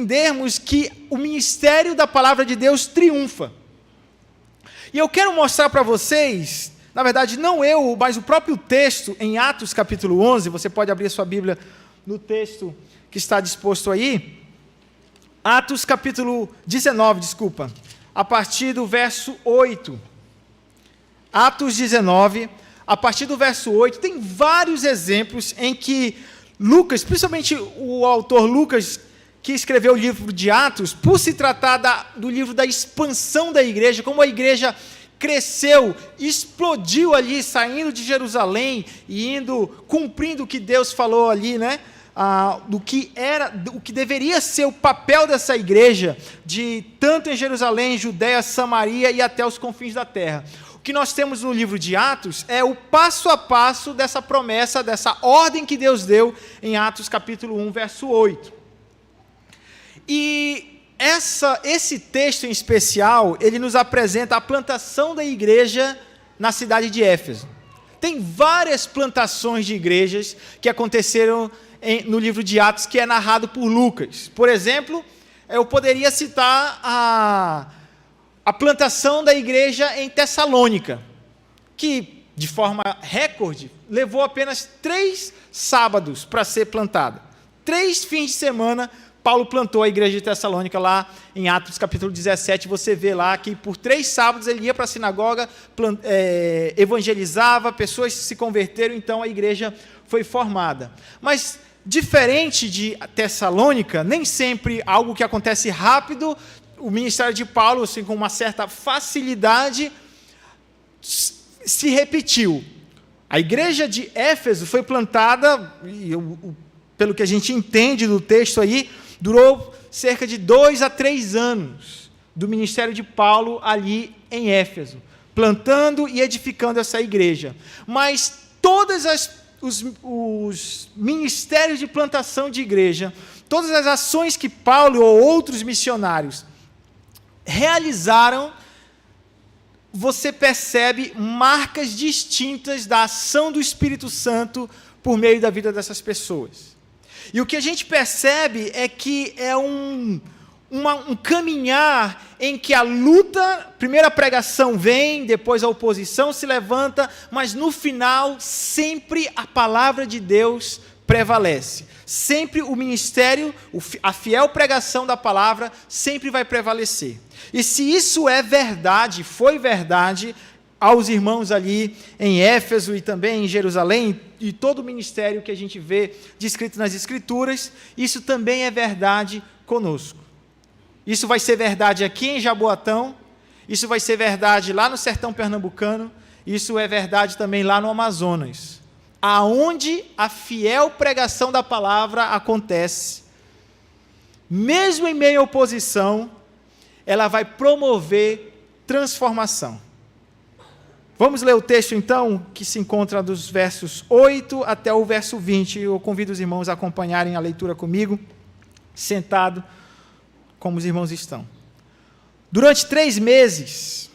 entendermos que o ministério da palavra de Deus triunfa. E eu quero mostrar para vocês, na verdade não eu, mas o próprio texto em Atos capítulo 11, você pode abrir a sua Bíblia no texto que está disposto aí, Atos capítulo 19, a partir do verso 8. Atos 19, a partir do verso 8, tem vários exemplos em que Lucas, principalmente o autor Lucas, que escreveu o livro de Atos, por se tratar do livro da expansão da igreja, como a igreja cresceu, explodiu ali, saindo de Jerusalém e indo, cumprindo o que Deus falou ali, né? Do que deveria ser o papel dessa igreja, de tanto em Jerusalém, Judéia, Samaria e até os confins da terra. O que nós temos no livro de Atos é o passo a passo dessa promessa, dessa ordem que Deus deu em Atos capítulo 1, verso 8. E esse texto em especial, ele nos apresenta a plantação da igreja na cidade de Éfeso. Tem várias plantações de igrejas que aconteceram no livro de Atos, que é narrado por Lucas. Por exemplo, eu poderia citar a plantação da igreja em Tessalônica, que, de forma recorde, levou apenas 3 sábados para ser plantada. 3 fins de semana, Paulo plantou a igreja de Tessalônica lá em Atos capítulo 17, você vê lá que por 3 sábados ele ia para a sinagoga, evangelizava, pessoas se converteram, então a igreja foi formada. Mas, diferente de Tessalônica, nem sempre algo que acontece rápido, o ministério de Paulo, assim, com uma certa facilidade, se repetiu. A igreja de Éfeso foi plantada, pelo que a gente entende do texto aí, durou cerca de 2 a 3 anos do ministério de Paulo ali em Éfeso, plantando e edificando essa igreja. Mas todos os ministérios de plantação de igreja, todas as ações que Paulo ou outros missionários realizaram, você percebe marcas distintas da ação do Espírito Santo por meio da vida dessas pessoas. E o que a gente percebe é que é um caminhar em que a luta, primeiro a pregação vem, depois a oposição se levanta, mas no final sempre a palavra de Deus prevalece. Sempre o ministério, a fiel pregação da palavra sempre vai prevalecer. E se isso é verdade, foi verdade aos irmãos ali em Éfeso e também em Jerusalém, e todo o ministério que a gente vê descrito nas Escrituras, isso também é verdade conosco. Isso vai ser verdade aqui em Jaboatão, isso vai ser verdade lá no sertão pernambucano, isso é verdade também lá no Amazonas. Aonde a fiel pregação da palavra acontece, mesmo em meio à oposição, ela vai promover transformação. Vamos ler o texto, então, que se encontra dos versos 8 até o verso 20. Eu convido os irmãos a acompanharem a leitura comigo, sentado, como os irmãos estão. Durante 3 meses,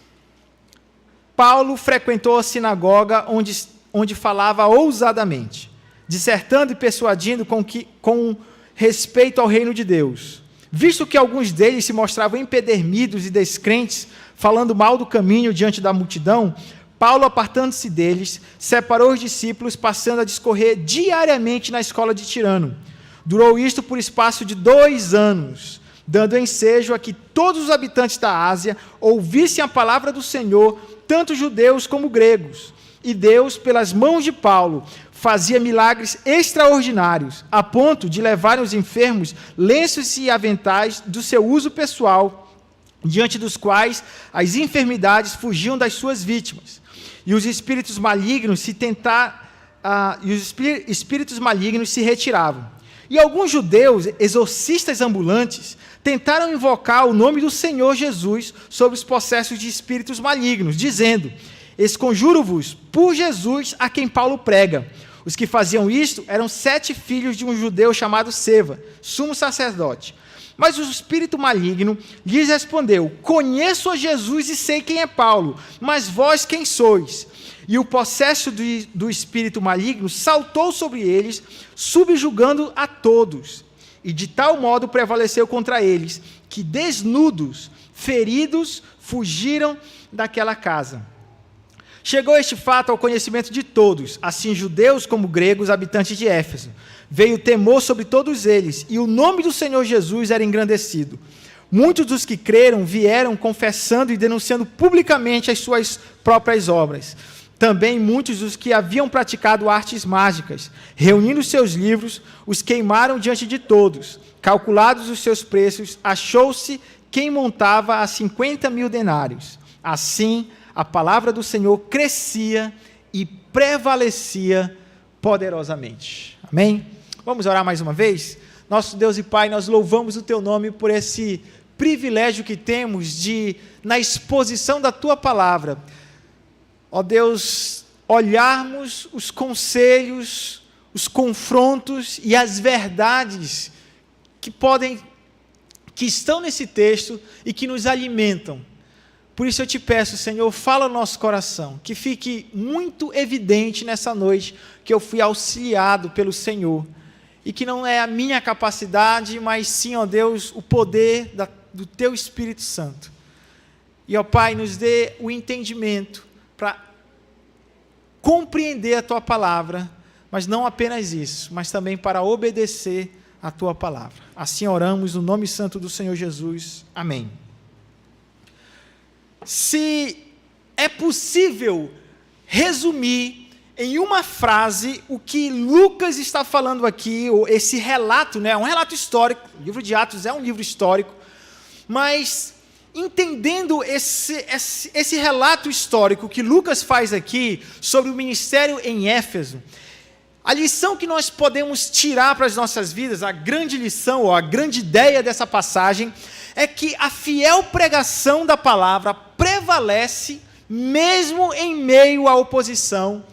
Paulo frequentou a sinagoga onde falava ousadamente, dissertando e persuadindo com respeito ao reino de Deus. Visto que alguns deles se mostravam empedernidos e descrentes, falando mal do caminho diante da multidão, Paulo, apartando-se deles, separou os discípulos, passando a discorrer diariamente na escola de Tirano. Durou isto por espaço de 2 anos, dando ensejo a que todos os habitantes da Ásia ouvissem a palavra do Senhor, tanto judeus como gregos. E Deus, pelas mãos de Paulo, fazia milagres extraordinários, a ponto de levarem os enfermos lenços e aventais do seu uso pessoal, diante dos quais as enfermidades fugiam das suas vítimas. E os espíritos malignos se retiravam. E alguns judeus, exorcistas ambulantes, tentaram invocar o nome do Senhor Jesus sobre os possessos de espíritos malignos, dizendo: esconjuro-vos por Jesus a quem Paulo prega. Os que faziam isto eram 7 filhos de um judeu chamado Seva, sumo sacerdote. Mas o espírito maligno lhes respondeu: conheço a Jesus e sei quem é Paulo, mas vós quem sois? E o possesso do espírito maligno saltou sobre eles, subjugando a todos. e de tal modo prevaleceu contra eles, que desnudos, feridos, fugiram daquela casa. Chegou este fato ao conhecimento de todos, assim judeus como gregos, habitantes de Éfeso. Veio temor sobre todos eles, e o nome do Senhor Jesus era engrandecido. Muitos dos que creram vieram confessando e denunciando publicamente as suas próprias obras. Também muitos dos que haviam praticado artes mágicas, reunindo seus livros, os queimaram diante de todos. Calculados os seus preços, achou-se quem montava a 50.000 denários. Assim, a palavra do Senhor crescia e prevalecia poderosamente. Amém? Vamos orar mais uma vez? Nosso Deus e Pai, nós louvamos o Teu nome por esse privilégio que temos de, na exposição da Tua palavra, ó Deus, olharmos os conselhos, os confrontos e as verdades que estão nesse texto e que nos alimentam. Por isso eu te peço, Senhor, fala no nosso coração, que fique muito evidente nessa noite que eu fui auxiliado pelo Senhor, e que não é a minha capacidade, mas sim, ó Deus, o poder do Teu Espírito Santo. E, ó Pai, nos dê o entendimento para compreender a Tua palavra, mas não apenas isso, mas também para obedecer a Tua palavra. Assim oramos no nome santo do Senhor Jesus. Amém. Se é possível resumir em uma frase o que Lucas está falando aqui, ou esse relato, né, é um relato histórico, o livro de Atos é um livro histórico, mas entendendo esse relato histórico que Lucas faz aqui sobre o ministério em Éfeso, a lição que nós podemos tirar para as nossas vidas, a grande lição, ou a grande ideia dessa passagem, é que a fiel pregação da palavra prevalece mesmo em meio à oposição,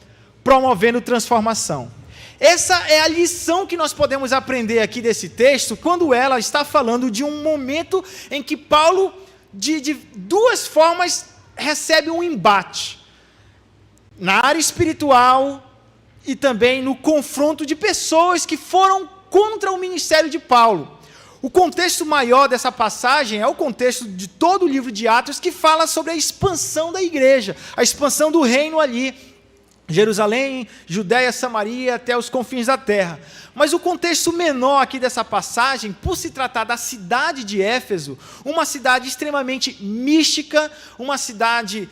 promovendo transformação. Essa é a lição que nós podemos aprender aqui desse texto, quando ela está falando de um momento em que Paulo, de duas formas, recebe um embate. Na área espiritual e também no confronto de pessoas que foram contra o ministério de Paulo. O contexto maior dessa passagem é o contexto de todo o livro de Atos, que fala sobre a expansão da igreja, a expansão do reino ali, Jerusalém, Judéia, Samaria, até os confins da terra. Mas o contexto menor aqui dessa passagem, por se tratar da cidade de Éfeso, uma cidade extremamente mística, uma cidade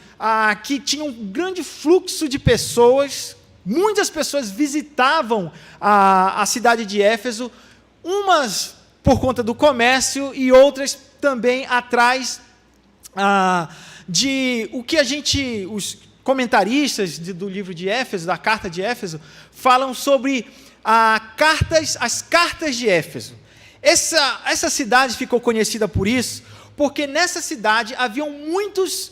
que tinha um grande fluxo de pessoas, muitas pessoas visitavam a cidade de Éfeso, umas por conta do comércio e outras também atrás de o que os comentaristas do livro de Éfeso, da carta de Éfeso, falam sobre as cartas de Éfeso. Essa cidade ficou conhecida por isso, porque nessa cidade haviam muitos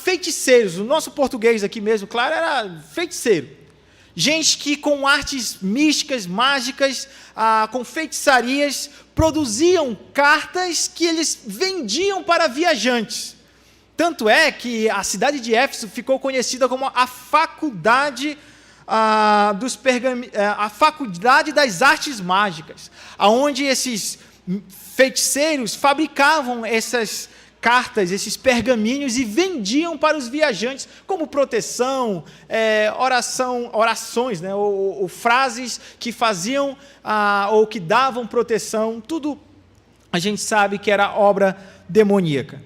feiticeiros. O nosso português aqui mesmo, claro, era feiticeiro. Gente que com artes místicas, mágicas, com feitiçarias, produziam cartas que eles vendiam para viajantes. Tanto é que a cidade de Éfeso ficou conhecida como a faculdade, a faculdade das artes mágicas, onde esses feiticeiros fabricavam essas cartas, esses pergaminhos, e vendiam para os viajantes como proteção, orações, né, ou frases que faziam ou que davam proteção. Tudo a gente sabe que era obra demoníaca.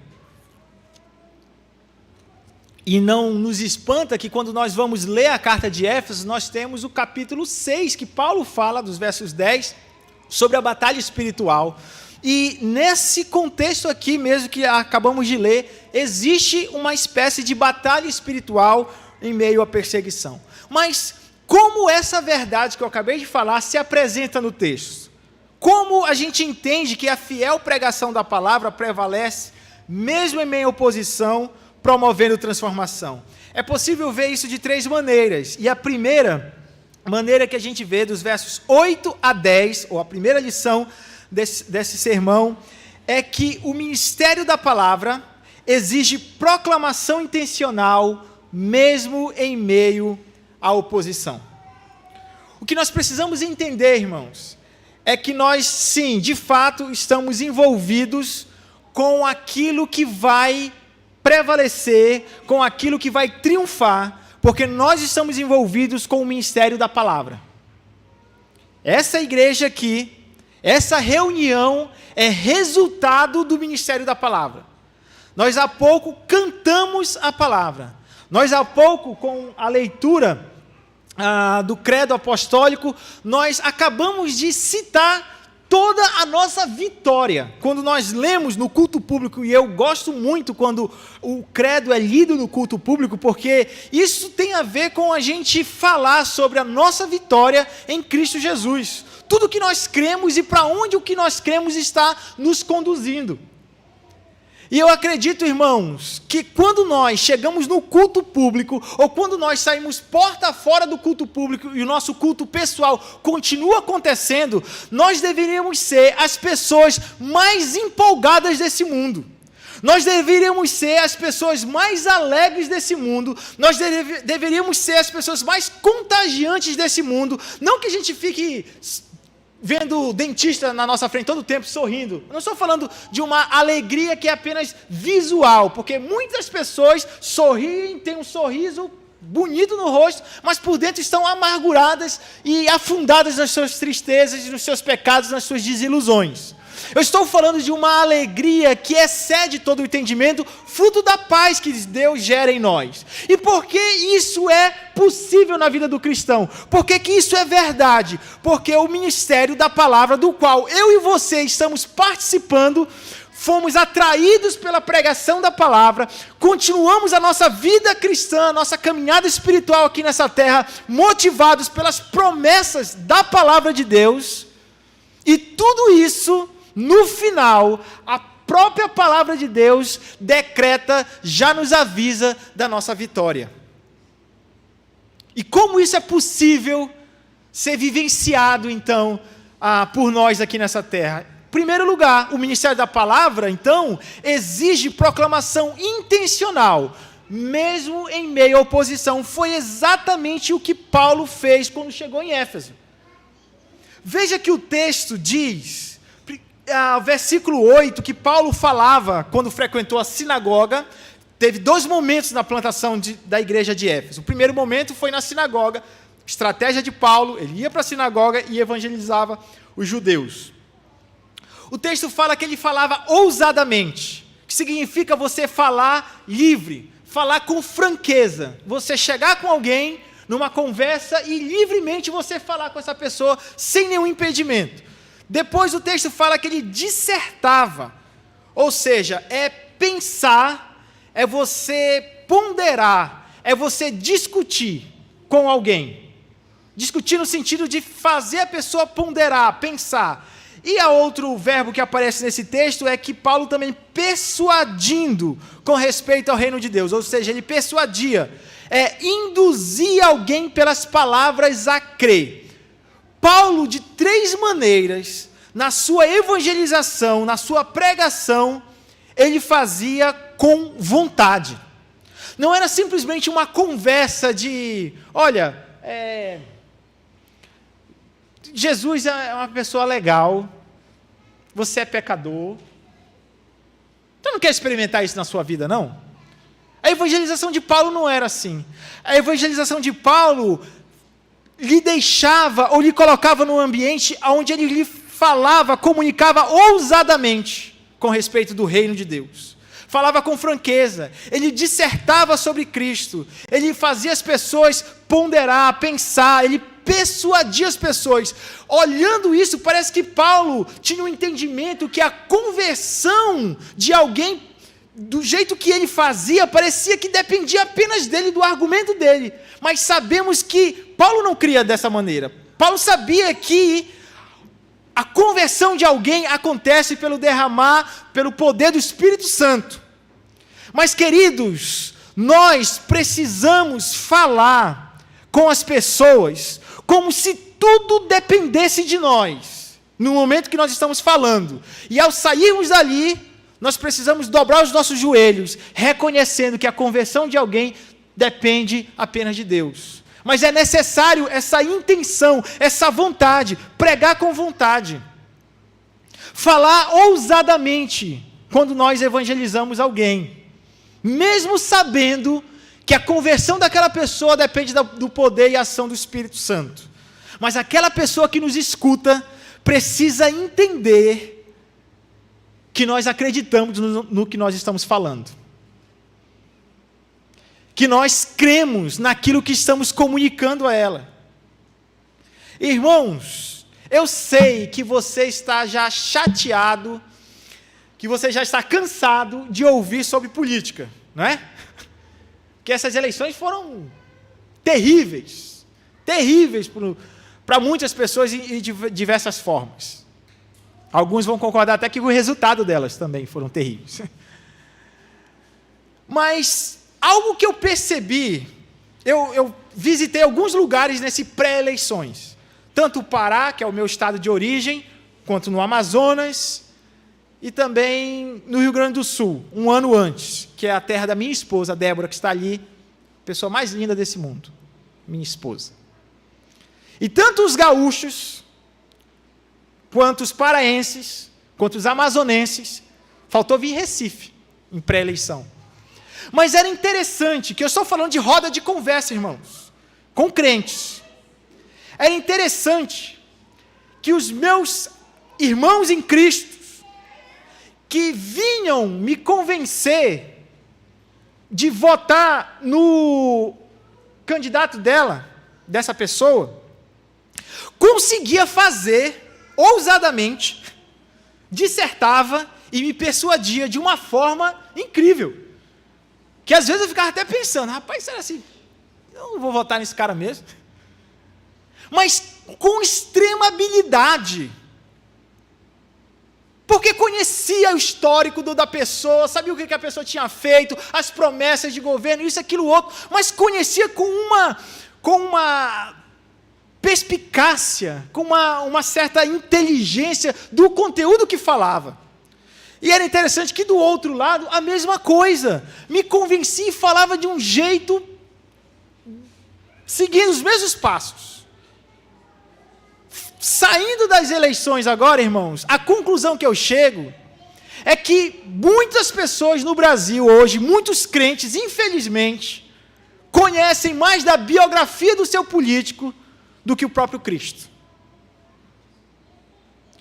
E não nos espanta que quando nós vamos ler a carta de Éfeso, nós temos o capítulo 6, que Paulo fala, dos versos 10, sobre a batalha espiritual. E nesse contexto aqui mesmo que acabamos de ler, existe uma espécie de batalha espiritual em meio à perseguição. Mas como essa verdade que eu acabei de falar se apresenta no texto? Como a gente entende que a fiel pregação da palavra prevalece, mesmo em meio à oposição, promovendo transformação? É possível ver isso de três maneiras. E a primeira maneira que a gente vê dos versos 8 a 10, ou a primeira lição desse sermão, é que o ministério da palavra exige proclamação intencional, mesmo em meio à oposição. O que nós precisamos entender, irmãos, é que nós, sim, de fato, estamos envolvidos com aquilo que vai prevalecer, com aquilo que vai triunfar, porque nós estamos envolvidos com o ministério da palavra. Essa igreja aqui, essa reunião é resultado do ministério da palavra. Nós há pouco cantamos a palavra. Nós há pouco, com a leitura do credo apostólico, nós acabamos de citar toda a nossa vitória. Quando nós lemos no culto público, e eu gosto muito quando o credo é lido no culto público, porque isso tem a ver com a gente falar sobre a nossa vitória em Cristo Jesus. Tudo que nós cremos e para onde o que nós cremos está nos conduzindo. E eu acredito, irmãos, que quando nós chegamos no culto público, ou quando nós saímos porta fora do culto público e o nosso culto pessoal continua acontecendo, nós deveríamos ser as pessoas mais empolgadas desse mundo. Nós deveríamos ser as pessoas mais alegres desse mundo, nós deveríamos ser as pessoas mais contagiantes desse mundo. Não que a gente fique vendo o dentista na nossa frente todo o tempo sorrindo. Eu não estou falando de uma alegria que é apenas visual, porque muitas pessoas sorriem, têm um sorriso bonito no rosto, mas por dentro estão amarguradas e afundadas nas suas tristezas, nos seus pecados, nas suas desilusões. Eu estou falando de uma alegria que excede todo o entendimento, fruto da paz que Deus gera em nós. E por que isso é possível na vida do cristão? Por que isso é verdade? Porque o ministério da palavra, do qual eu e você estamos participando, fomos atraídos pela pregação da palavra, continuamos a nossa vida cristã, a nossa caminhada espiritual aqui nessa terra, motivados pelas promessas da palavra de Deus, e tudo isso, no final, a própria palavra de Deus decreta, já nos avisa da nossa vitória. E como isso é possível ser vivenciado, então, por nós aqui nessa terra? Em primeiro lugar, o ministério da palavra, então, exige proclamação intencional, mesmo em meio à oposição. Foi exatamente o que Paulo fez quando chegou em Éfeso. Veja que o texto diz, versículo 8, que Paulo falava quando frequentou a sinagoga. Teve dois momentos na plantação da igreja de Éfeso. O primeiro momento foi na sinagoga, estratégia de Paulo, ele ia para a sinagoga e evangelizava os judeus. O texto fala que ele falava ousadamente, que significa você falar livre, falar com franqueza, você chegar com alguém numa conversa e livremente você falar com essa pessoa sem nenhum impedimento. Depois o texto fala que ele dissertava, ou seja, é pensar, é você ponderar, é você discutir com alguém. Discutir no sentido de fazer a pessoa ponderar, pensar. E a outro verbo que aparece nesse texto é que Paulo também persuadindo com respeito ao reino de Deus, ou seja, ele persuadia, induzia alguém pelas palavras a crer. Paulo, de três maneiras, na sua evangelização, na sua pregação, ele fazia com vontade. Não era simplesmente uma conversa de, olha, Jesus é uma pessoa legal, você é pecador, você não quer experimentar isso na sua vida, não? A evangelização de Paulo não era assim. A evangelização de Paulo lhe deixava ou lhe colocava num ambiente onde ele lhe falava, comunicava ousadamente com respeito do reino de Deus. Falava com franqueza, ele dissertava sobre Cristo, ele fazia as pessoas ponderar, pensar, ele persuadia as pessoas. Olhando isso, parece que Paulo tinha um entendimento que a conversão de alguém, do jeito que ele fazia, parecia que dependia apenas dele, do argumento dele. Mas sabemos que Paulo não cria dessa maneira. Paulo sabia que a conversão de alguém acontece pelo derramar, pelo poder do Espírito Santo. Mas, queridos, nós precisamos falar com as pessoas como se tudo dependesse de nós, no momento que nós estamos falando. E ao sairmos dali, nós precisamos dobrar os nossos joelhos, reconhecendo que a conversão de alguém depende apenas de Deus. Mas é necessário essa intenção, essa vontade, pregar com vontade. Falar ousadamente quando nós evangelizamos alguém, mesmo sabendo que a conversão daquela pessoa depende do poder e ação do Espírito Santo. Mas aquela pessoa que nos escuta precisa entender que nós acreditamos no que nós estamos falando. Que nós cremos naquilo que estamos comunicando a ela. Irmãos, eu sei que você está já chateado, que você já está cansado de ouvir sobre política, não é? Que essas eleições foram terríveis, terríveis para muitas pessoas e de diversas formas. Alguns vão concordar até que o resultado delas também foram terríveis. Mas algo que eu percebi, eu visitei alguns lugares nesse pré-eleições, tanto o Pará, que é o meu estado de origem, quanto no Amazonas, e também no Rio Grande do Sul, um ano antes, que é a terra da minha esposa, Débora, que está ali, a pessoa mais linda desse mundo, minha esposa. E tanto os gaúchos, quanto os paraenses, quanto os amazonenses, faltou vir Recife, em pré-eleição. Mas era interessante, que eu estou falando de roda de conversa, irmãos, com crentes. Era interessante que os meus irmãos em Cristo, que vinham me convencer de votar no candidato dessa pessoa, conseguia fazer, ousadamente, dissertava e me persuadia de uma forma incrível. Que às vezes eu ficava até pensando, rapaz, será assim, eu não vou votar nesse cara mesmo? Mas com extrema habilidade, porque conhecia o histórico da pessoa, sabia o que a pessoa tinha feito, as promessas de governo, isso, aquilo, outro, mas conhecia com uma perspicácia, com uma certa inteligência do conteúdo que falava. E era interessante que do outro lado, a mesma coisa, me convencia e falava de um jeito, seguindo os mesmos passos. Saindo das eleições agora, irmãos, a conclusão que eu chego é que muitas pessoas no Brasil hoje, muitos crentes, infelizmente, conhecem mais da biografia do seu político do que o próprio Cristo.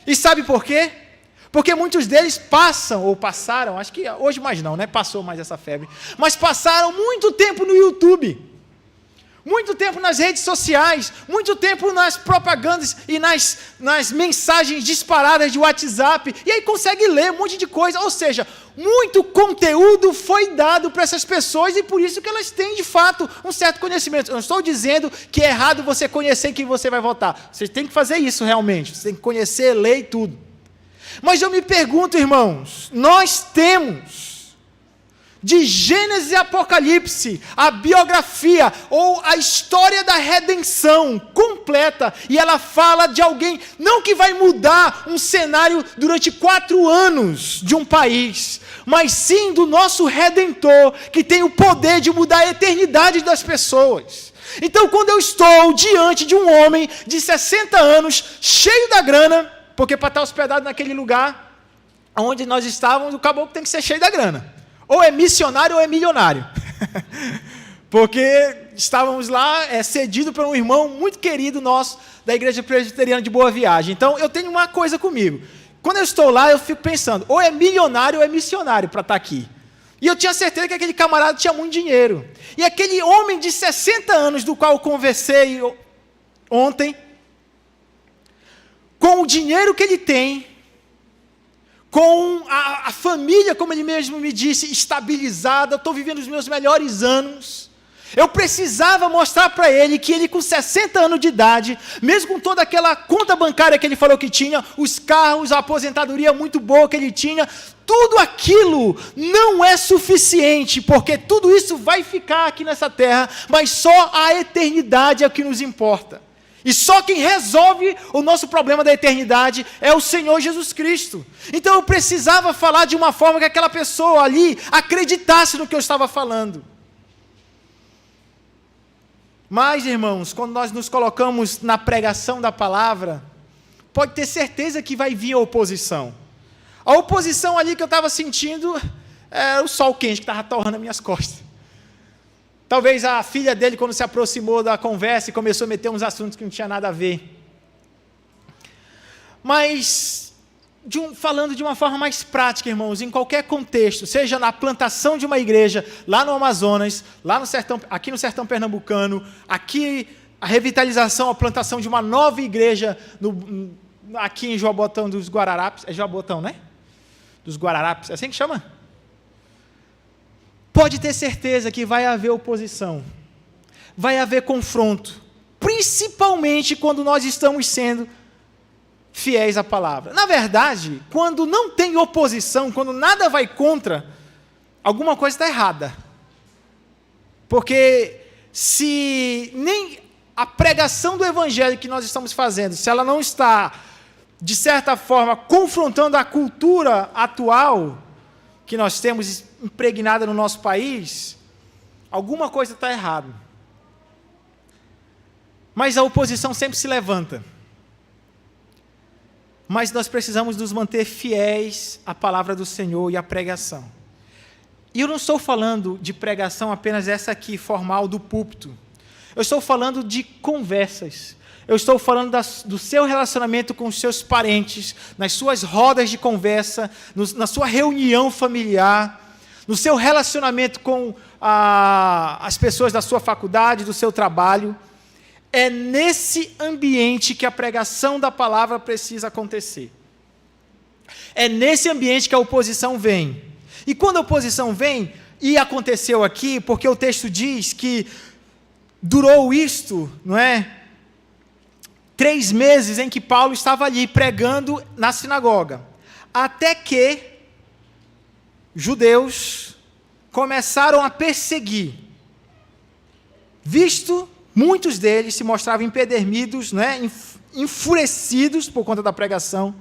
E sabe por quê? Porque muitos deles passaram, acho que hoje mais não, né? Passou mais essa febre, mas passaram muito tempo no YouTube, muito tempo nas redes sociais, muito tempo nas propagandas e nas mensagens disparadas de WhatsApp, e aí consegue ler um monte de coisa, ou seja, muito conteúdo foi dado para essas pessoas, e por isso que elas têm, de fato, um certo conhecimento. Eu não estou dizendo que é errado você conhecer quem você vai votar, você tem que fazer isso realmente, você tem que conhecer, ler e tudo. Mas eu me pergunto, irmãos, nós temos de Gênesis e Apocalipse, a biografia ou a história da redenção completa, e ela fala de alguém, não que vai mudar um cenário durante 4 anos de um país, mas sim do nosso Redentor, que tem o poder de mudar a eternidade das pessoas. Então, quando eu estou diante de um homem de 60 anos, cheio da grana, porque para estar hospedado naquele lugar onde nós estávamos, o caboclo tem que ser cheio da grana. Ou é missionário ou é milionário. Porque estávamos lá cedido por um irmão muito querido nosso, da Igreja Presbiteriana de Boa Viagem. Então, eu tenho uma coisa comigo. Quando eu estou lá, eu fico pensando, ou é milionário ou é missionário para estar aqui. E eu tinha certeza que aquele camarada tinha muito dinheiro. E aquele homem de 60 anos, do qual eu conversei ontem, com o dinheiro que ele tem, com a família, como ele mesmo me disse, estabilizada, eu estou vivendo os meus melhores anos, eu precisava mostrar para ele que ele com 60 anos de idade, mesmo com toda aquela conta bancária que ele falou que tinha, os carros, a aposentadoria muito boa que ele tinha, tudo aquilo não é suficiente, porque tudo isso vai ficar aqui nessa terra, mas só a eternidade é o que nos importa. E só quem resolve o nosso problema da eternidade é o Senhor Jesus Cristo. Então eu precisava falar de uma forma que aquela pessoa ali acreditasse no que eu estava falando. Mas, irmãos, quando nós nos colocamos na pregação da palavra, pode ter certeza que vai vir a oposição. A oposição ali que eu estava sentindo era o sol quente que estava torrando as minhas costas. Talvez a filha dele, quando se aproximou da conversa e começou a meter uns assuntos que não tinha nada a ver. Mas, falando de uma forma mais prática, irmãos, em qualquer contexto, seja na plantação de uma igreja, lá no Amazonas, lá no sertão, aqui no sertão pernambucano, aqui a revitalização, a plantação de uma nova igreja aqui em Jaboatão dos Guararapes, é Jaboatão, né? Dos Guararapes, é assim que chama? Pode ter certeza que vai haver oposição, vai haver confronto, principalmente quando nós estamos sendo fiéis à palavra. Na verdade, quando não tem oposição, quando nada vai contra, alguma coisa está errada. Porque se nem a pregação do evangelho que nós estamos fazendo, se ela não está, de certa forma, confrontando a cultura atual que nós temos impregnada no nosso país, alguma coisa está errada. Mas a oposição sempre se levanta. Mas nós precisamos nos manter fiéis à palavra do Senhor e à pregação. E eu não estou falando de pregação apenas essa aqui, formal, do púlpito. Eu estou falando de conversas. Eu estou falando do seu relacionamento com os seus parentes, nas suas rodas de conversa, na sua reunião familiar, no seu relacionamento com as pessoas da sua faculdade, do seu trabalho. É nesse ambiente que a pregação da palavra precisa acontecer. É nesse ambiente que a oposição vem. E quando a oposição vem, e aconteceu aqui, porque o texto diz que durou isto, não é? 3 meses em que Paulo estava ali pregando na sinagoga. Até que judeus começaram a perseguir, visto muitos deles se mostravam empedernidos, né, enfurecidos por conta da pregação.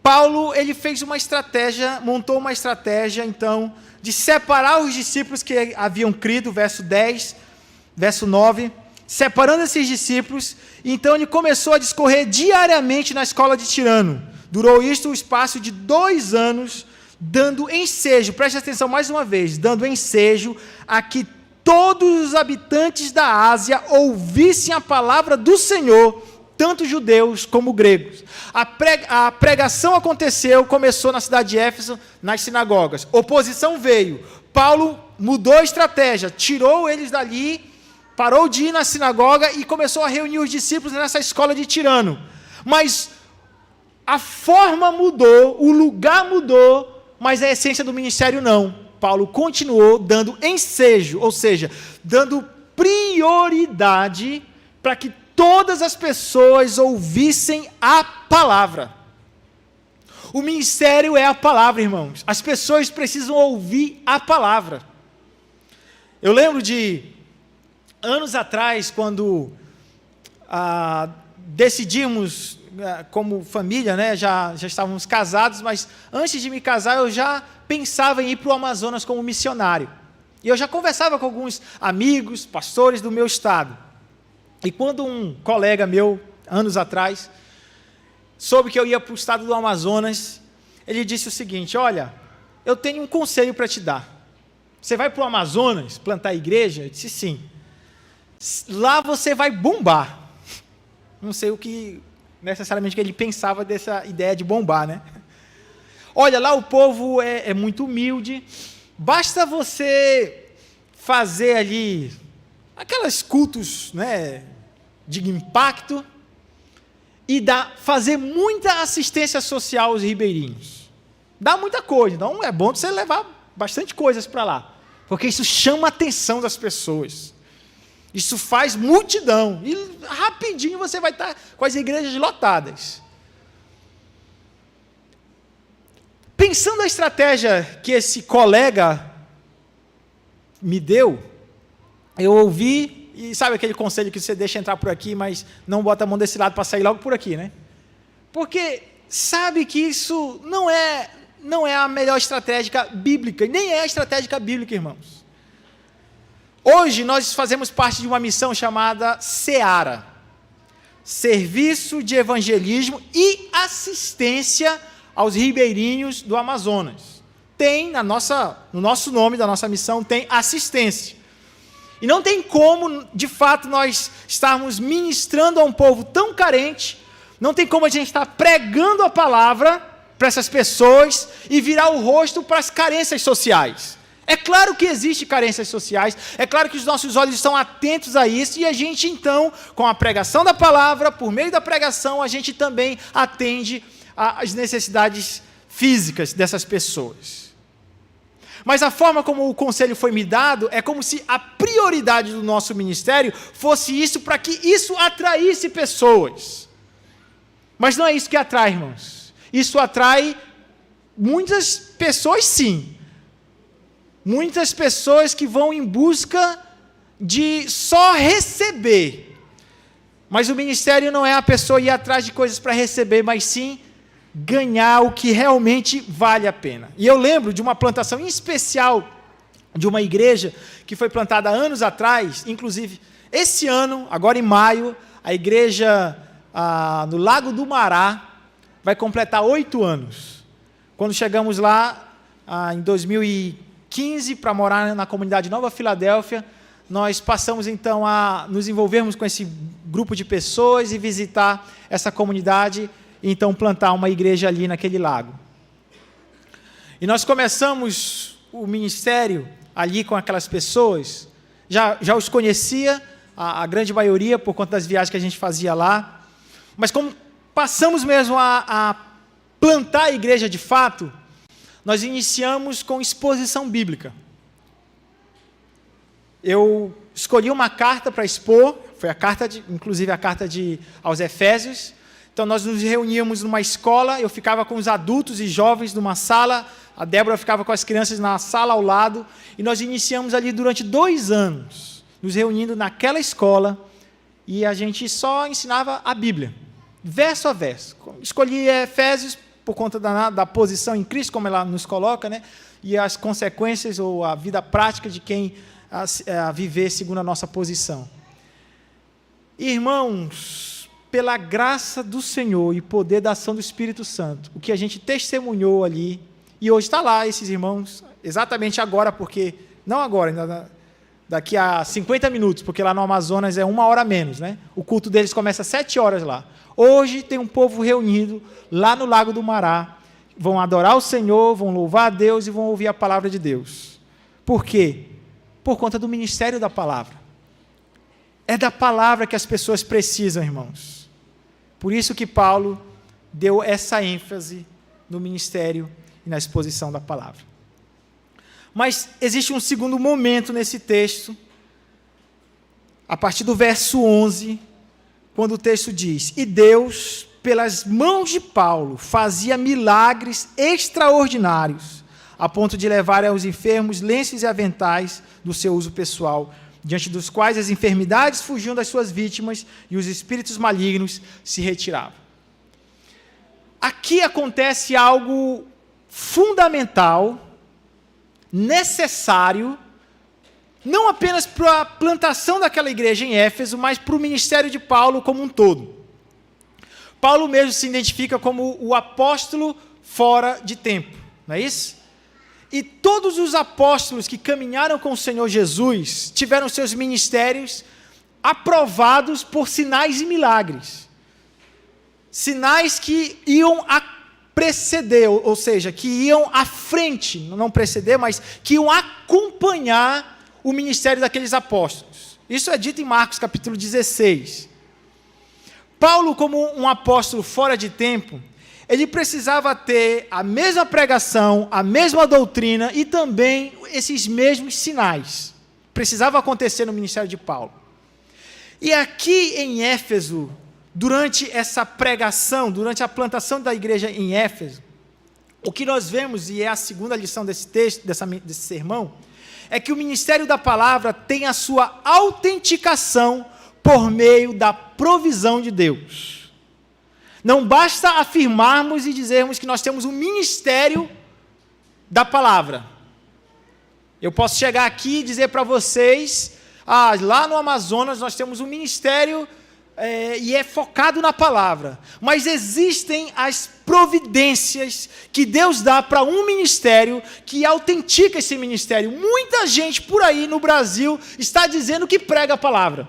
Paulo, ele fez uma estratégia, montou uma estratégia, então, de separar os discípulos que haviam crido, verso 10, verso 9, separando esses discípulos, então ele começou a discorrer diariamente na escola de Tirano. Durou isto o espaço de 2 anos, dando ensejo, preste atenção mais uma vez, dando ensejo a que todos os habitantes da Ásia ouvissem a palavra do Senhor, tanto judeus como gregos. A pregação aconteceu, começou na cidade de Éfeso, nas sinagogas. Oposição veio. Paulo mudou a estratégia, tirou eles dali, parou de ir na sinagoga e começou a reunir os discípulos nessa escola de Tirano. Mas a forma mudou, o lugar mudou, mas a essência do ministério não. Paulo continuou dando ensejo, ou seja, dando prioridade para que todas as pessoas ouvissem a palavra. O ministério é a palavra, irmãos. As pessoas precisam ouvir a palavra. Eu lembro de anos atrás, quando decidimos, como família, né, já estávamos casados, mas antes de me casar eu já pensava em ir para o Amazonas como missionário. E eu já conversava com alguns amigos, pastores do meu estado. E quando um colega meu, anos atrás, soube que eu ia para o estado do Amazonas, ele disse o seguinte: olha, eu tenho um conselho para te dar. Você vai para o Amazonas plantar igreja? Eu disse sim. Lá você vai bombar. Não sei o que necessariamente que ele pensava dessa ideia de bombar, né? Olha, lá o povo é muito humilde, basta você fazer ali aqueles cultos, né, de impacto e fazer muita assistência social aos ribeirinhos. Dá muita coisa, então é bom você levar bastante coisas para lá, porque isso chama a atenção das pessoas. Isso faz multidão, e rapidinho você vai estar com as igrejas lotadas. Pensando a estratégia que esse colega me deu, eu ouvi, e sabe aquele conselho que você deixa entrar por aqui, mas não bota a mão desse lado para sair logo por aqui, né? Porque sabe que isso não é a melhor estratégia bíblica, nem é a estratégia bíblica, irmãos. Hoje nós fazemos parte de uma missão chamada SEARA, Serviço de Evangelismo e Assistência aos Ribeirinhos do Amazonas. Tem, no nosso nome da nossa missão, tem assistência. E não tem como, de fato, nós estarmos ministrando a um povo tão carente, não tem como a gente estar pregando a palavra para essas pessoas e virar o rosto para as carências sociais. É claro que existem carências sociais, é claro que os nossos olhos estão atentos a isso, e a gente então, com a pregação da palavra, por meio da pregação, a gente também atende às necessidades físicas dessas pessoas. Mas a forma como o conselho foi me dado é como se a prioridade do nosso ministério fosse isso, para que isso atraísse pessoas. Mas não é isso que atrai, irmãos. Isso atrai muitas pessoas, sim. Muitas pessoas que vão em busca de só receber. Mas o ministério não é a pessoa ir atrás de coisas para receber, mas sim ganhar o que realmente vale a pena. E eu lembro de uma plantação em especial de uma igreja que foi plantada anos atrás, inclusive esse ano, agora em maio, a igreja no Lago do Mará vai completar 8 anos. Quando chegamos lá em 2015 para morar na comunidade Nova Filadélfia, nós passamos então a nos envolvermos com esse grupo de pessoas e visitar essa comunidade e então plantar uma igreja ali naquele lago. E nós começamos o ministério ali com aquelas pessoas, já os conhecia, a grande maioria, por conta das viagens que a gente fazia lá, mas como passamos mesmo a plantar a igreja de fato, nós iniciamos com exposição bíblica. Eu escolhi uma carta para expor, foi inclusive a carta aos Efésios. Então nós nos reuníamos numa escola, eu ficava com os adultos e jovens numa sala, a Débora ficava com as crianças na sala ao lado, e nós iniciamos ali durante 2 anos, nos reunindo naquela escola, e a gente só ensinava a Bíblia, verso a verso. Escolhi Efésios por conta da posição em Cristo, como ela nos coloca, né? E as consequências ou a vida prática de quem a viver segundo a nossa posição. Irmãos, pela graça do Senhor e poder da ação do Espírito Santo, o que a gente testemunhou ali, e hoje está lá esses irmãos, exatamente agora, porque, não agora, ainda daqui a 50 minutos, porque lá no Amazonas é 1 hora menos, né? O culto deles começa às 7 horas lá. Hoje tem um povo reunido lá no Lago do Mará, vão adorar o Senhor, vão louvar a Deus e vão ouvir a palavra de Deus. Por quê? Por conta do ministério da palavra. É da palavra que as pessoas precisam, irmãos. Por isso que Paulo deu essa ênfase no ministério e na exposição da palavra. Mas existe um segundo momento nesse texto, a partir do verso 11, quando o texto diz: e Deus, pelas mãos de Paulo, fazia milagres extraordinários, a ponto de levar aos enfermos lenços e aventais do seu uso pessoal, diante dos quais as enfermidades fugiam das suas vítimas e os espíritos malignos se retiravam. Aqui acontece algo fundamental, necessário, não apenas para a plantação daquela igreja em Éfeso, mas para o ministério de Paulo como um todo. Paulo mesmo se identifica como o apóstolo fora de tempo, não é isso? E todos os apóstolos que caminharam com o Senhor Jesus tiveram seus ministérios aprovados por sinais e milagres. Sinais que iam preceder, ou seja, que iam à frente, não preceder, mas que iam acompanhar o ministério daqueles apóstolos. Isso é dito em Marcos capítulo 16. Paulo, como um apóstolo fora de tempo, ele precisava ter a mesma pregação, a mesma doutrina e também esses mesmos sinais. Precisava acontecer no ministério de Paulo. E aqui em Éfeso, durante essa pregação, durante a plantação da igreja em Éfeso, o que nós vemos, e é a segunda lição desse texto, desse sermão, é que o ministério da palavra tem a sua autenticação por meio da provisão de Deus. Não basta afirmarmos e dizermos que nós temos um ministério da palavra. Eu posso chegar aqui e dizer para vocês, lá no Amazonas nós temos um ministério e é focado na palavra, mas existem as providências que Deus dá para um ministério que autentica esse ministério. Muita gente por aí no Brasil está dizendo que prega a palavra.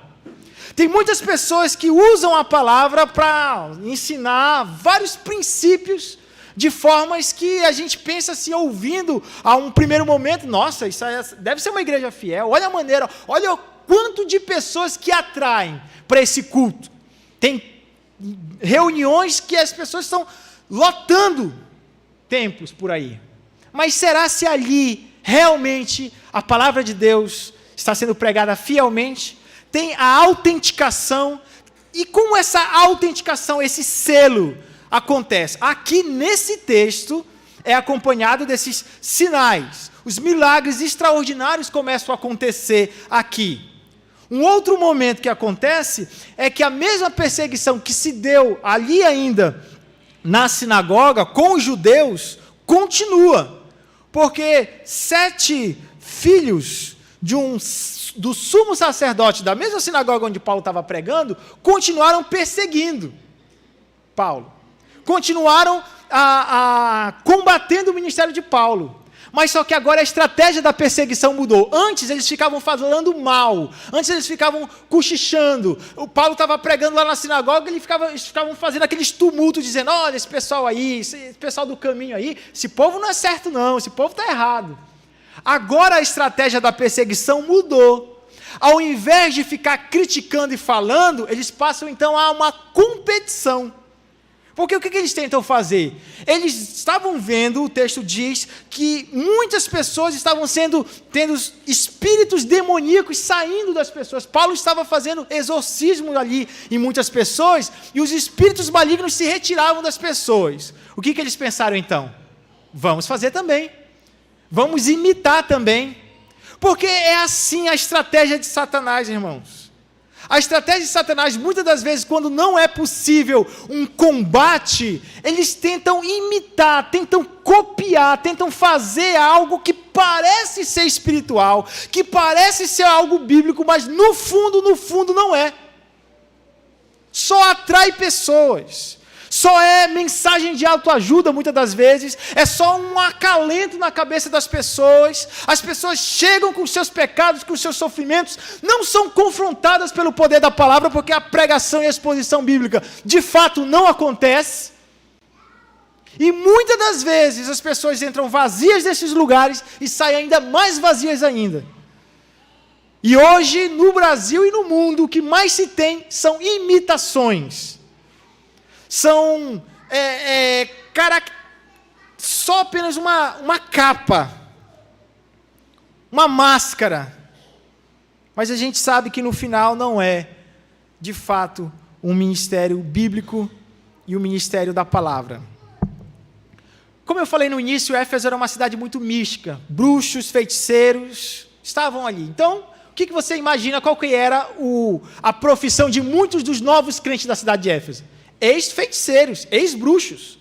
Tem muitas pessoas que usam a palavra para ensinar vários princípios de formas que a gente pensa se ouvindo a um primeiro momento, nossa, isso deve ser uma igreja fiel, olha a maneira, olha o quanto de pessoas que atraem para esse culto. Tem reuniões que as pessoas estão lotando templos por aí. Mas será se ali realmente a palavra de Deus está sendo pregada fielmente? Tem a autenticação. E como essa autenticação, esse selo acontece? Aqui nesse texto é acompanhado desses sinais. Os milagres extraordinários começam a acontecer aqui. Um outro momento que acontece é que a mesma perseguição que se deu ali ainda na sinagoga com os judeus continua. Porque 7 filhos do sumo sacerdote da mesma sinagoga onde Paulo estava pregando continuaram perseguindo Paulo. Continuaram combatendo o ministério de Paulo. Mas só que agora a estratégia da perseguição mudou. Antes eles ficavam falando mal, antes eles ficavam cochichando. O Paulo estava pregando lá na sinagoga, eles ficavam fazendo aqueles tumultos, dizendo, olha, esse pessoal aí, esse pessoal do caminho aí, esse povo não é certo não, esse povo está errado. Agora a estratégia da perseguição mudou. Ao invés de ficar criticando e falando, eles passam então a uma competição. Porque o que eles tentam fazer? Eles estavam vendo, o texto diz, que muitas pessoas estavam tendo espíritos demoníacos saindo das pessoas. Paulo estava fazendo exorcismo ali em muitas pessoas, e os espíritos malignos se retiravam das pessoas. O que eles pensaram então? Vamos fazer também. Vamos imitar também. Porque é assim a estratégia de Satanás, irmãos. A estratégia de Satanás, muitas das vezes, quando não é possível um combate, eles tentam imitar, tentam copiar, tentam fazer algo que parece ser espiritual, que parece ser algo bíblico, mas no fundo não é. Só atrai pessoas. Só é mensagem de autoajuda, muitas das vezes, é só um acalento na cabeça das pessoas, as pessoas chegam com os seus pecados, com os seus sofrimentos, não são confrontadas pelo poder da palavra, porque a pregação e a exposição bíblica, de fato, não acontece, e muitas das vezes as pessoas entram vazias desses lugares e saem ainda mais vazias ainda. E hoje, no Brasil e no mundo, o que mais se tem são imitações. São só apenas uma capa, uma máscara, mas a gente sabe que no final não é, de fato, um ministério bíblico e um ministério da palavra. Como eu falei no início, Éfeso era uma cidade muito mística, bruxos, feiticeiros estavam ali. Então, o que você imagina, qual que era a profissão de muitos dos novos crentes da cidade de Éfeso? Ex-feiticeiros, ex-bruxos.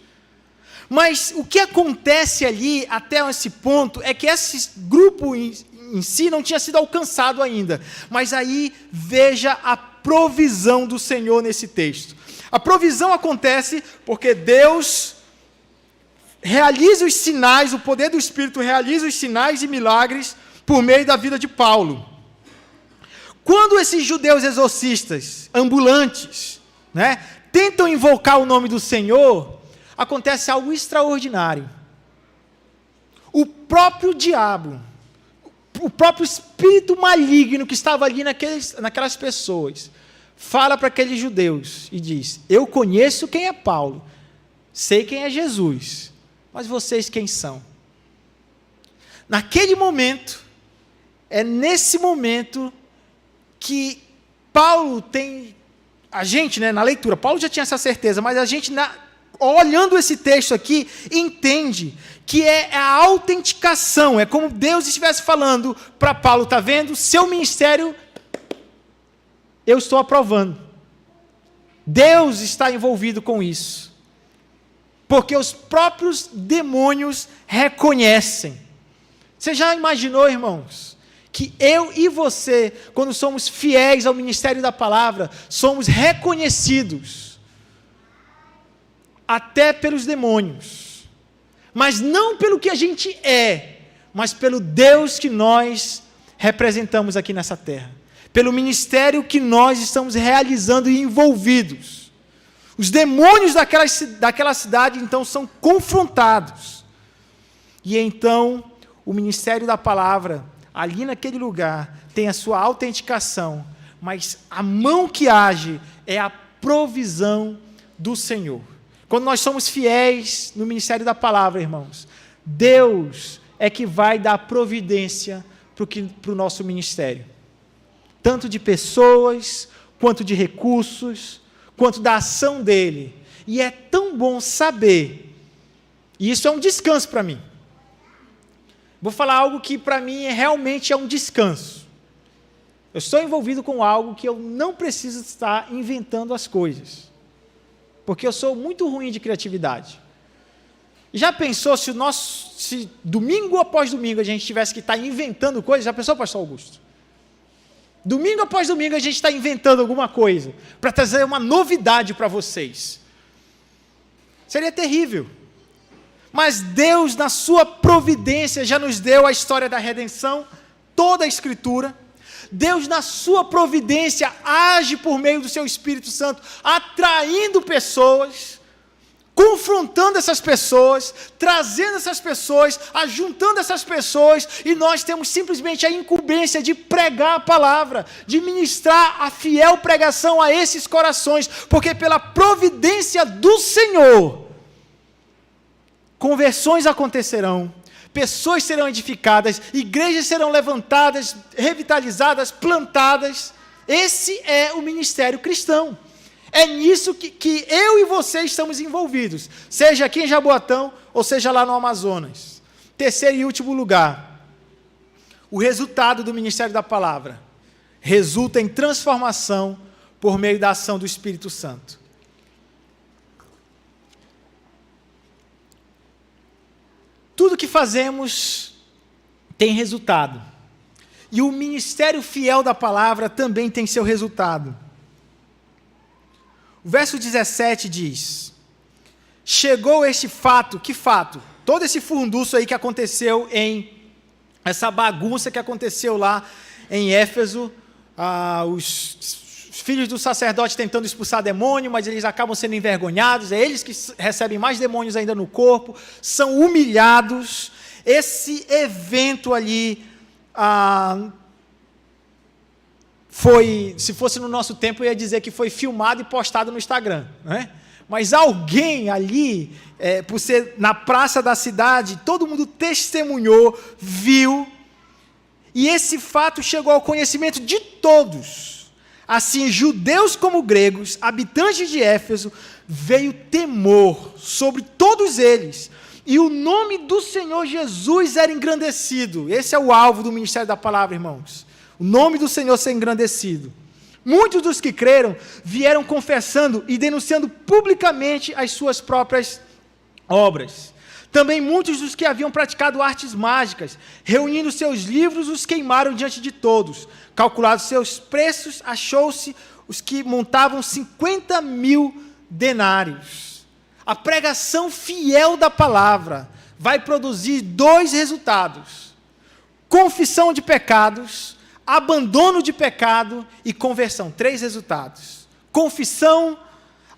Mas o que acontece ali, até esse ponto, é que esse grupo em si não tinha sido alcançado ainda. Mas aí, veja a provisão do Senhor nesse texto. A provisão acontece porque Deus realiza os sinais, o poder do Espírito realiza os sinais e milagres por meio da vida de Paulo. Quando esses judeus exorcistas, ambulantes, tentam invocar o nome do Senhor, acontece algo extraordinário. O próprio diabo, o próprio espírito maligno que estava ali naquelas pessoas, fala para aqueles judeus e diz, eu conheço quem é Paulo, sei quem é Jesus, mas vocês quem são? Naquele momento, é nesse momento que Paulo tem... A gente, na leitura, Paulo já tinha essa certeza, mas a gente, olhando esse texto aqui, entende que é a autenticação, é como Deus estivesse falando para Paulo, está vendo? Seu ministério, eu estou aprovando. Deus está envolvido com isso. Porque os próprios demônios reconhecem. Você já imaginou, irmãos, que eu e você, quando somos fiéis ao ministério da palavra, somos reconhecidos até pelos demônios, mas não pelo que a gente é, mas pelo Deus que nós representamos aqui nessa terra, pelo ministério que nós estamos realizando e envolvidos. Os demônios daquela cidade, então, são confrontados. E então, o ministério da palavra, ali naquele lugar, tem a sua autenticação, mas a mão que age é a provisão do Senhor. Quando nós somos fiéis no ministério da palavra, irmãos, Deus é que vai dar providência para o nosso ministério. Tanto de pessoas, quanto de recursos, quanto da ação dele. E é tão bom saber, e isso é um descanso para mim. Vou falar algo que para mim realmente é um descanso. Eu estou envolvido com algo que eu não preciso estar inventando as coisas, porque eu sou muito ruim de criatividade. Já pensou se domingo após domingo a gente tivesse que estar inventando coisas? Já pensou, pastor Augusto? Domingo após domingo a gente está inventando alguma coisa para trazer uma novidade para vocês. Seria terrível. Mas Deus, na sua providência, já nos deu a história da redenção, toda a Escritura. Deus, na sua providência, age por meio do seu Espírito Santo, atraindo pessoas, confrontando essas pessoas, trazendo essas pessoas, ajuntando essas pessoas, e nós temos simplesmente a incumbência de pregar a palavra, de ministrar a fiel pregação a esses corações, porque pela providência do Senhor, conversões acontecerão, pessoas serão edificadas, igrejas serão levantadas, revitalizadas, plantadas. Esse é o ministério cristão. É nisso que eu e você estamos envolvidos, seja aqui em Jaboatão, ou seja lá no Amazonas. Terceiro e último lugar, o resultado do ministério da palavra resulta em transformação por meio da ação do Espírito Santo. Tudo que fazemos tem resultado. E o ministério fiel da palavra também tem seu resultado. O verso 17 diz: chegou este fato, que fato? Todo esse furdunço aí que aconteceu essa bagunça que aconteceu lá em Éfeso, os filhos do sacerdote tentando expulsar demônio, mas eles acabam sendo envergonhados, é eles que recebem mais demônios ainda no corpo, são humilhados. Esse evento ali se fosse no nosso tempo, eu ia dizer que foi filmado e postado no Instagram, né? Mas alguém ali, por ser na praça da cidade, todo mundo testemunhou, viu, e esse fato chegou ao conhecimento de todos. Assim, judeus como gregos, habitantes de Éfeso, veio temor sobre todos eles, e o nome do Senhor Jesus era engrandecido. Esse é o alvo do ministério da palavra, irmãos. O nome do Senhor ser engrandecido. Muitos dos que creram vieram confessando e denunciando publicamente as suas próprias obras. Também muitos dos que haviam praticado artes mágicas, reunindo seus livros, os queimaram diante de todos. Calculados seus preços, achou-se os que montavam 50.000 denários. A pregação fiel da palavra vai produzir 2 resultados: confissão de pecados, abandono de pecado e conversão. 3 resultados: confissão,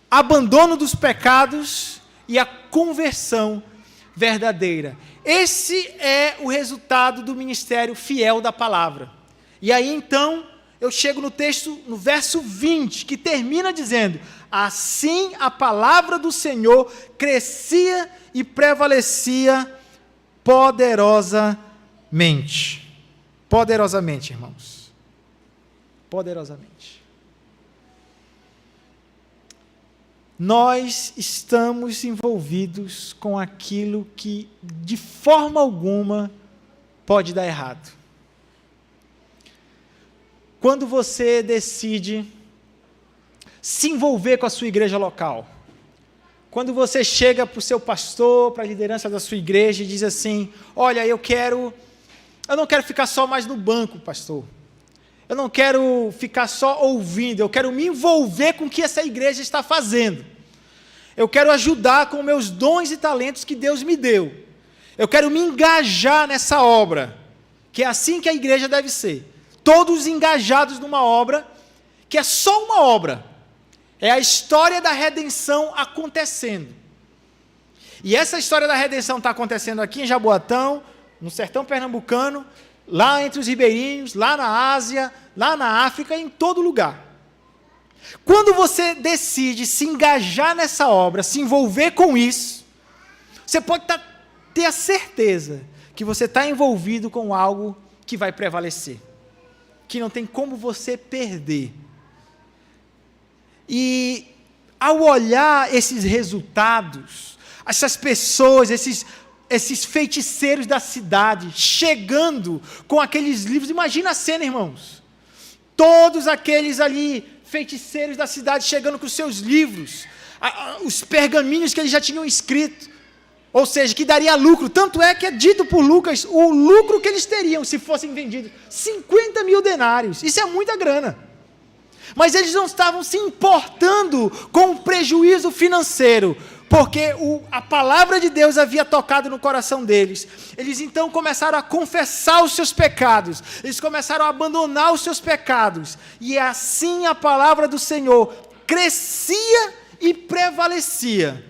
abandono dos pecados e a conversão verdadeira. Esse é o resultado do ministério fiel da palavra. E aí então, eu chego no texto, no verso 20, que termina dizendo: assim a palavra do Senhor crescia e prevalecia poderosamente. Poderosamente, irmãos. Poderosamente. Nós estamos envolvidos com aquilo que, de forma alguma, pode dar errado. Quando você decide se envolver com a sua igreja local, quando você chega para o seu pastor, para a liderança da sua igreja e diz assim: olha, eu quero Eu não quero ficar só mais no banco, pastor. Eu não quero ficar só ouvindo, eu quero me envolver com o que essa igreja está fazendo. Eu quero ajudar com meus dons e talentos que Deus me deu. Eu quero me engajar nessa obra, que é assim que a igreja deve ser. Todos engajados numa obra, que é só uma obra. É a história da redenção acontecendo. E essa história da redenção está acontecendo aqui em Jaboatão, no sertão pernambucano, lá entre os ribeirinhos, lá na Ásia, lá na África, em todo lugar. Quando você decide se engajar nessa obra, se envolver com isso, você pode ter a certeza que você está envolvido com algo que vai prevalecer, que não tem como você perder. E ao olhar esses resultados, essas pessoas, esses feiticeiros da cidade, chegando com aqueles livros, imagina a cena, irmãos, todos aqueles ali, feiticeiros da cidade, chegando com os seus livros, os pergaminhos que eles já tinham escrito, ou seja, que daria lucro, tanto é que é dito por Lucas, o lucro que eles teriam se fossem vendidos, 50 mil denários, isso é muita grana, mas eles não estavam se importando com o prejuízo financeiro, porque a palavra de Deus havia tocado no coração deles. Eles então começaram a confessar os seus pecados, eles começaram a abandonar os seus pecados, e assim a palavra do Senhor crescia e prevalecia.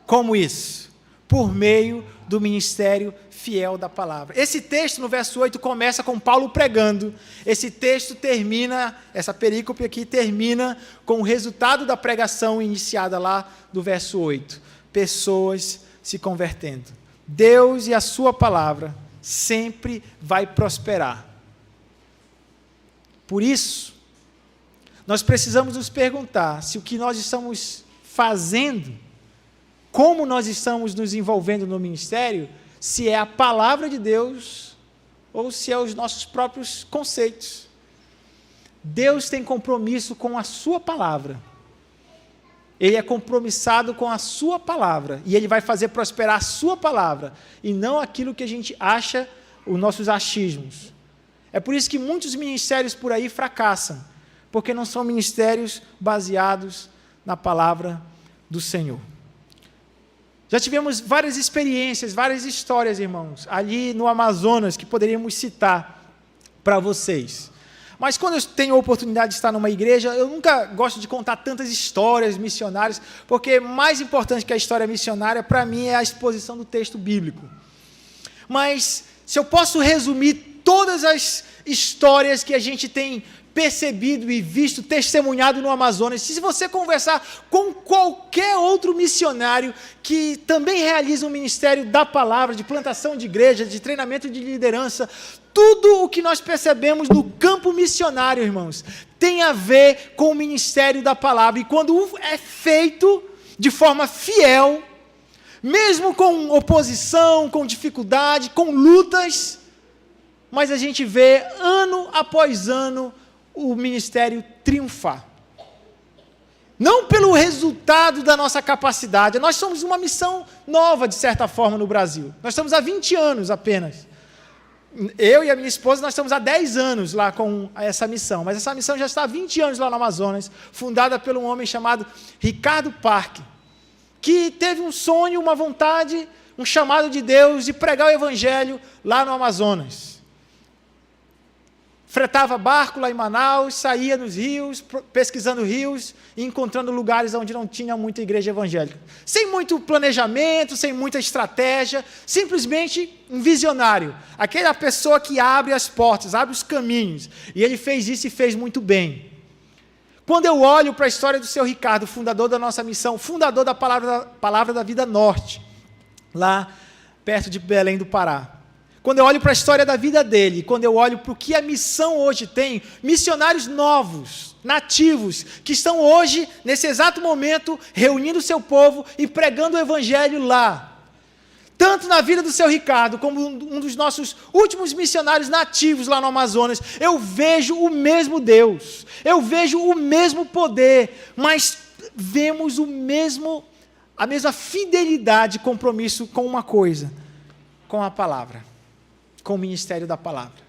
Como isso? Por meio do ministério fiel da palavra. Esse texto, no verso 8, começa com Paulo pregando. Esse texto termina, essa perícope aqui termina com o resultado da pregação iniciada lá do verso 8. Pessoas se convertendo. Deus e a sua palavra sempre vai prosperar. Por isso, nós precisamos nos perguntar se o que nós estamos fazendo, como nós estamos nos envolvendo no ministério, se é a palavra de Deus ou se é os nossos próprios conceitos. Deus tem compromisso com a sua palavra. Ele é compromissado com a sua palavra e Ele vai fazer prosperar a sua palavra e não aquilo que a gente acha, os nossos achismos. É por isso que muitos ministérios por aí fracassam, porque não são ministérios baseados na palavra do Senhor. Já tivemos várias experiências, várias histórias, irmãos, ali no Amazonas, que poderíamos citar para vocês. Mas quando eu tenho a oportunidade de estar numa igreja, eu nunca gosto de contar tantas histórias missionárias, porque mais importante que a história missionária, para mim, é a exposição do texto bíblico. Mas, se eu posso resumir todas as histórias que a gente tem percebido e visto, testemunhado no Amazonas, se você conversar com qualquer outro missionário que também realiza um ministério da palavra, de plantação de igreja, de treinamento de liderança, tudo o que nós percebemos no campo missionário, irmãos, tem a ver com o ministério da palavra, e quando é feito de forma fiel, mesmo com oposição, com dificuldade, com lutas, mas a gente vê ano após ano o ministério triunfar. Não pelo resultado da nossa capacidade. Nós somos uma missão nova, de certa forma, no Brasil. Nós estamos há 20 anos apenas. Eu e a minha esposa, nós estamos há 10 anos lá com essa missão. Mas essa missão já está há 20 anos lá no Amazonas, fundada por um homem chamado Ricardo Parque, que teve um sonho, uma vontade, um chamado de Deus de pregar o evangelho lá no Amazonas. Fretava barco lá em Manaus, saía nos rios, pesquisando rios e encontrando lugares onde não tinha muita igreja evangélica. Sem muito planejamento, sem muita estratégia, simplesmente um visionário. Aquela pessoa que abre as portas, abre os caminhos. E ele fez isso e fez muito bem. Quando eu olho para a história do seu Ricardo, fundador da nossa missão, fundador da Palavra da Vida Norte, lá perto de Belém do Pará, quando eu olho para a história da vida dele, quando eu olho para o que a missão hoje tem, missionários novos, nativos, que estão hoje, nesse exato momento, reunindo o seu povo e pregando o evangelho lá. Tanto na vida do seu Ricardo, como um dos nossos últimos missionários nativos lá no Amazonas, eu vejo o mesmo Deus, eu vejo o mesmo poder, mas vemos a mesma fidelidade e compromisso com uma coisa, com a palavra. com o ministério da palavra.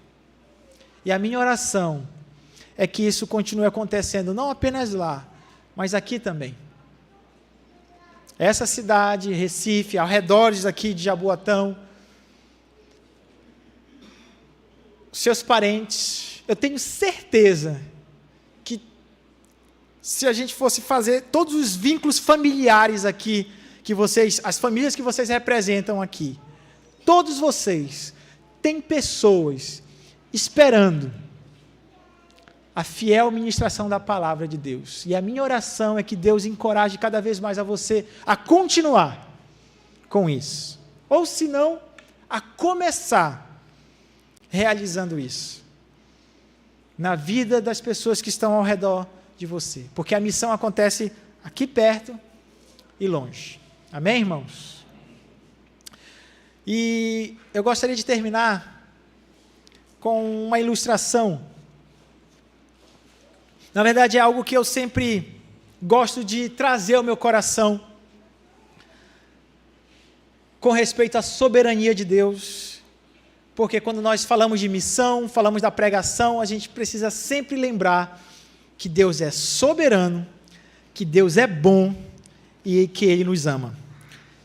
E a minha oração é que isso continue acontecendo, não apenas lá, mas aqui também. Essa cidade, Recife, ao redor aqui de Jaboatão, seus parentes, eu tenho certeza que se a gente fosse fazer todos os vínculos familiares aqui, que vocês, as famílias que vocês representam aqui, todos vocês têm pessoas esperando a fiel ministração da palavra de Deus. E a minha oração é que Deus encoraje cada vez mais a você a continuar com isso. Ou se não, a começar realizando isso na vida das pessoas que estão ao redor de você. Porque a missão acontece aqui perto e longe. Amém, irmãos? E eu gostaria de terminar com uma ilustração. Na verdade, é algo que eu sempre gosto de trazer ao meu coração com respeito à soberania de Deus, porque quando nós falamos de missão, falamos da pregação, a gente precisa sempre lembrar que Deus é soberano, que Deus é bom e que Ele nos ama.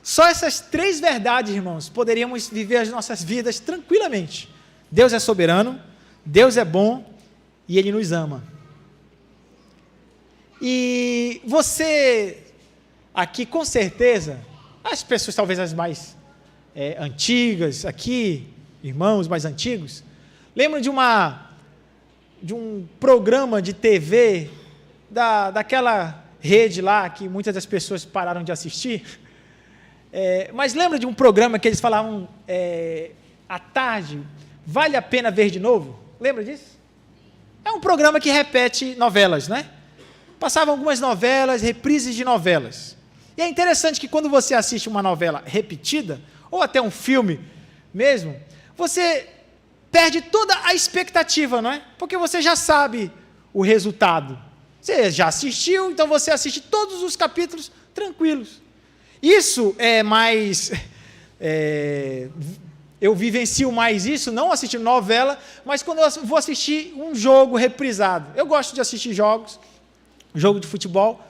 Só essas 3 verdades, irmãos, poderíamos viver as nossas vidas tranquilamente. Deus é soberano, Deus é bom e Ele nos ama. E você, aqui com certeza, as pessoas talvez as mais antigas, aqui, irmãos mais antigos, lembram de um programa de TV, daquela rede lá, que muitas das pessoas pararam de assistir, mas lembra de um programa que eles falavam à tarde, vale a pena ver de novo? Lembra disso? É um programa que repete novelas, né? Passavam algumas novelas, reprises de novelas. E é interessante que quando você assiste uma novela repetida, ou até um filme mesmo, você perde toda a expectativa, não é? Porque você já sabe o resultado. Você já assistiu, então você assiste todos os capítulos tranquilos. Isso é mais... eu vivencio mais isso, não assistindo novela, mas quando eu vou assistir um jogo reprisado. Eu gosto de assistir jogo de futebol,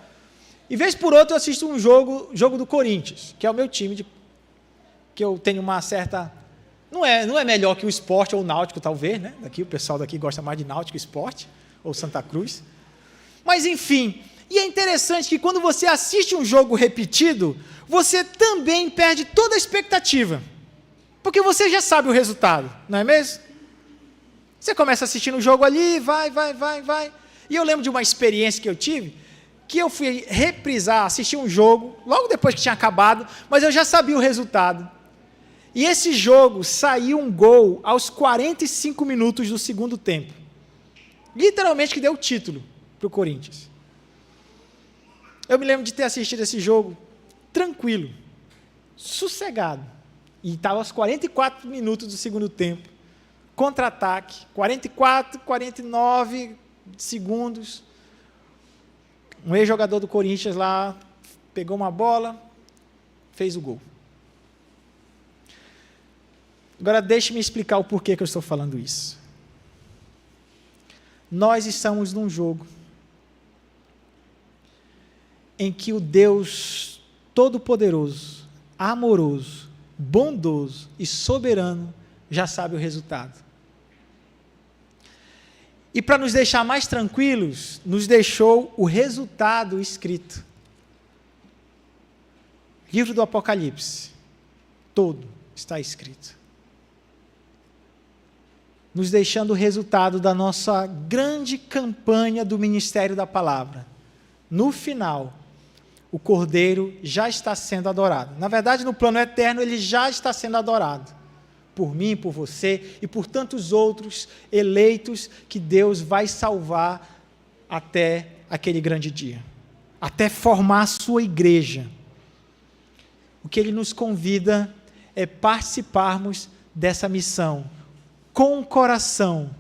e vez por outra eu assisto um jogo do Corinthians, que é o meu time, que eu tenho uma certa... Não é melhor que o Sport ou o Náutico, talvez, né? O pessoal daqui gosta mais de Náutico e Sport, ou Santa Cruz. Mas, enfim, e é interessante que quando você assiste um jogo repetido, você também perde toda a expectativa, porque você já sabe o resultado, não é mesmo? Você começa assistindo o jogo ali, vai. E eu lembro de uma experiência que eu tive, que eu fui reprisar, assistir um jogo, logo depois que tinha acabado, mas eu já sabia o resultado. E esse jogo saiu um gol aos 45 minutos do segundo tempo. Literalmente que deu o título para o Corinthians. Eu me lembro de ter assistido esse jogo tranquilo, sossegado. E estava aos 44 minutos do segundo tempo. Contra-ataque, 44, 49 segundos. Um ex-jogador do Corinthians lá pegou uma bola, fez o gol. Agora deixe-me explicar o porquê que eu estou falando isso. Nós estamos num jogo em que o Deus Todo-Poderoso, amoroso, bondoso e soberano já sabe o resultado. E para nos deixar mais tranquilos, nos deixou o resultado escrito. Livro do Apocalipse, todo está escrito. Nos deixando o resultado da nossa grande campanha do Ministério da Palavra. No final, o Cordeiro já está sendo adorado. Na verdade, no plano eterno, ele já está sendo adorado. Por mim, por você e por tantos outros eleitos que Deus vai salvar até aquele grande dia. Até formar a sua igreja. O que ele nos convida é participarmos dessa missão com o coração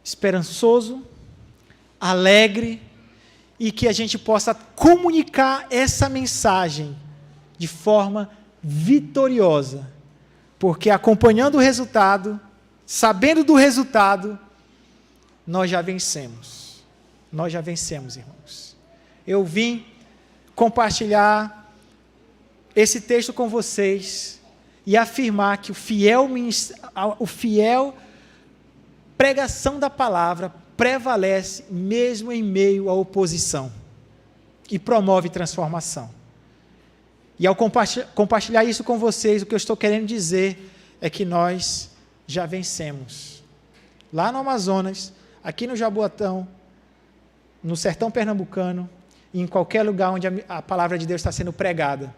esperançoso, alegre, e que a gente possa comunicar essa mensagem de forma vitoriosa Porque acompanhando o resultado, sabendo do resultado, nós já vencemos. Nós já vencemos, irmãos. Eu vim compartilhar esse texto com vocês e afirmar que o fiel pregação da palavra prevalece mesmo em meio à oposição e promove transformação. E ao compartilhar isso com vocês, o que eu estou querendo dizer é que nós já vencemos. Lá no Amazonas, aqui no Jaboatão, no sertão pernambucano, e em qualquer lugar onde a palavra de Deus está sendo pregada.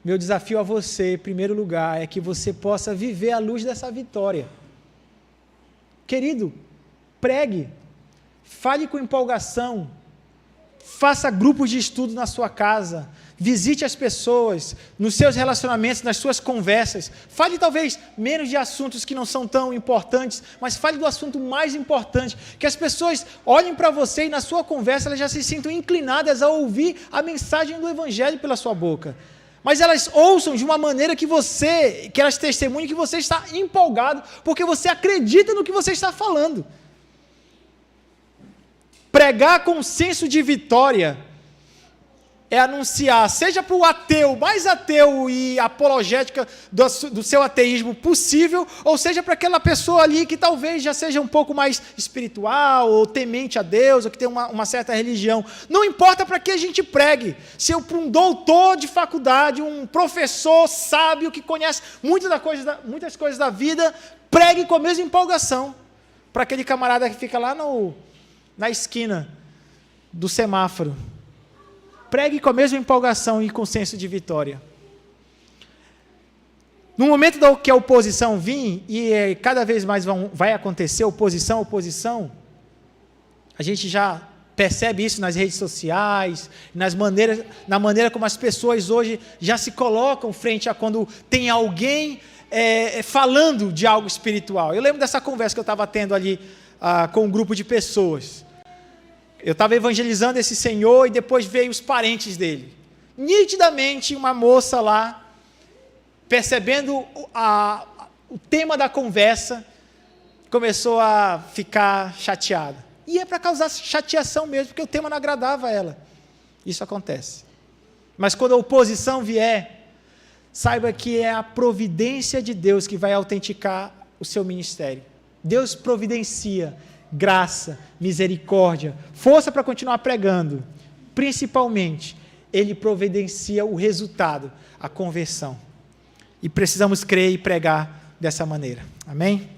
Meu desafio a você, em primeiro lugar, é que você possa viver à luz dessa vitória. Querido, pregue, fale com empolgação, faça grupos de estudo na sua casa, visite as pessoas, nos seus relacionamentos, nas suas conversas, fale talvez menos de assuntos que não são tão importantes, mas fale do assunto mais importante, que as pessoas olhem para você e na sua conversa elas já se sintam inclinadas a ouvir a mensagem do Evangelho pela sua boca. Mas elas ouçam de uma maneira que elas testemunhem que você está empolgado, porque você acredita no que você está falando. Pregar com senso de vitória é anunciar, seja para o ateu, mais ateu e apologética do seu ateísmo possível, ou seja para aquela pessoa ali que talvez já seja um pouco mais espiritual, ou temente a Deus, ou que tem uma certa religião. Não importa para que a gente pregue. Se eu para um doutor de faculdade, um professor sábio que conhece muitas coisas da vida, pregue com a mesma empolgação. Para aquele camarada que fica lá na esquina do semáforo. Pregue com a mesma empolgação e com senso de vitória. No momento que a oposição vir, e cada vez mais vai acontecer oposição, a gente já percebe isso nas redes sociais, na maneira como as pessoas hoje já se colocam frente a quando tem alguém falando de algo espiritual. Eu lembro dessa conversa que eu estava tendo ali com um grupo de pessoas. Eu estava evangelizando esse senhor e depois veio os parentes dele. Nitidamente, uma moça lá, percebendo o tema da conversa, começou a ficar chateada. E é para causar chateação mesmo, porque o tema não agradava a ela. Isso acontece. Mas quando a oposição vier, saiba que é a providência de Deus que vai autenticar o seu ministério. Deus providencia graça, misericórdia, força para continuar pregando. Principalmente, Ele providencia o resultado, a conversão. E precisamos crer e pregar dessa maneira. Amém?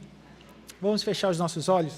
Vamos fechar os nossos olhos?